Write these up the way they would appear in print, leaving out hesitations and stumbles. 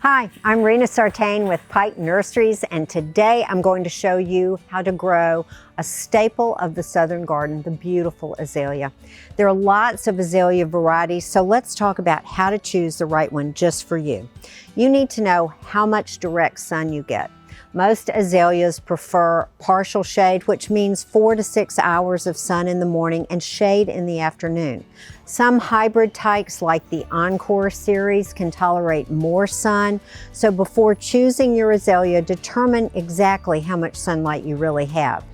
Hi, I'm Rena Sartain with Pike Nurseries, and today I'm going to show you how to grow a staple of the Southern Garden, the beautiful azalea. There are lots of azalea varieties, so let's talk about how to choose the right one just for you. You need to know how much direct sun you get. Most azaleas prefer partial shade, which means 4 to 6 hours of sun in the morning and shade in the afternoon. Some hybrid types like the Encore series can tolerate more sun, so before choosing your azalea, determine exactly how much sunlight you really have.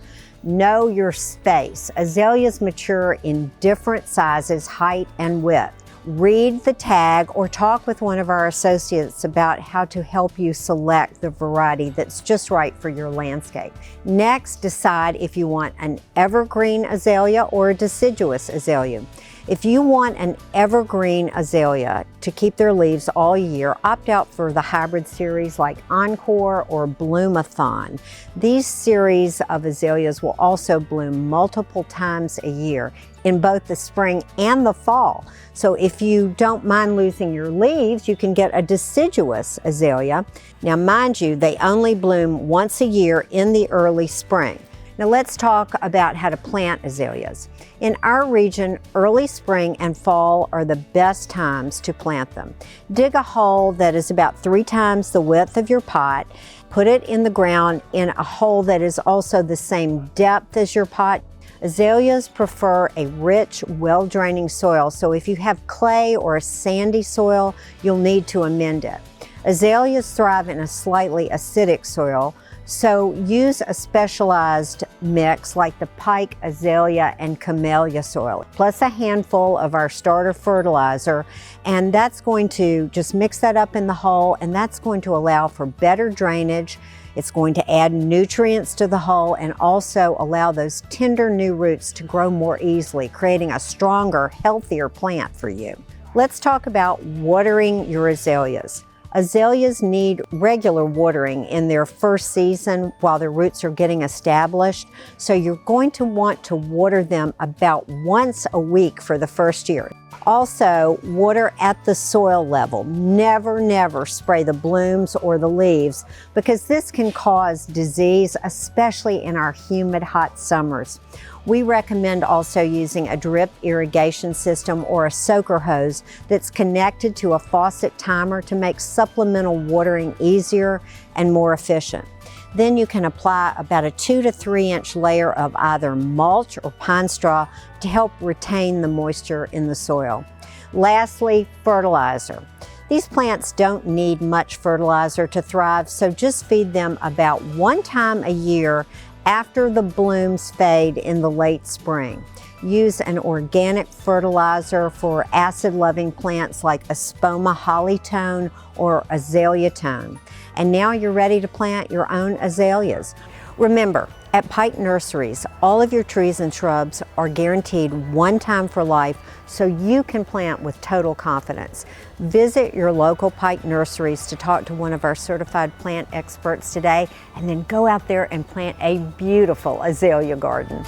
Know your space. Azaleas mature in different sizes, height, and width. Read the tag or talk with one of our associates about how to help you select the variety that's just right for your landscape. Next, decide if you want an evergreen azalea or a deciduous azalea. If you want an evergreen azalea to keep their leaves all year, opt out for the hybrid series like Encore or Bloomathon. These series of azaleas will also bloom multiple times a year in both the spring and the fall. So if you don't mind losing your leaves, you can get a deciduous azalea. Now mind you, they only bloom once a year in the early spring. Now let's talk about how to plant azaleas. In our region, early spring and fall are the best times to plant them. Dig a hole that is about 3 times the width of your pot. Put it in the ground in a hole that is also the same depth as your pot. Azaleas prefer a rich, well-draining soil, so if you have clay or a sandy soil, you'll need to amend it. Azaleas thrive in a slightly acidic soil, so use a specialized mix like the Pike Azalea and Camellia soil, plus a handful of our starter fertilizer, and that's going to just mix that up in the hole, and that's going to allow for better drainage. It's going to add nutrients to the hull and also allow those tender new roots to grow more easily, creating a stronger, healthier plant for you. Let's talk about watering your azaleas. Azaleas need regular watering in their first season while their roots are getting established, so you're going to want to water them about once a week for the first year. Also, water at the soil level. Never spray the blooms or the leaves because this can cause disease, especially in our humid, hot summers. We recommend also using a drip irrigation system or a soaker hose that's connected to a faucet timer to make supplemental watering easier and more efficient. Then you can apply about a 2 to 3 inch layer of either mulch or pine straw to help retain the moisture in the soil. Lastly, fertilizer. These plants don't need much fertilizer to thrive, so just feed them about 1 time a year after the blooms fade in the late spring. Use an organic fertilizer for acid-loving plants like Espoma hollytone or azalea tone. And now you're ready to plant your own azaleas. Remember, at Pike Nurseries, all of your trees and shrubs are guaranteed 1 time for life, so you can plant with total confidence. Visit your local Pike Nurseries to talk to one of our certified plant experts today, and then go out there and plant a beautiful azalea garden.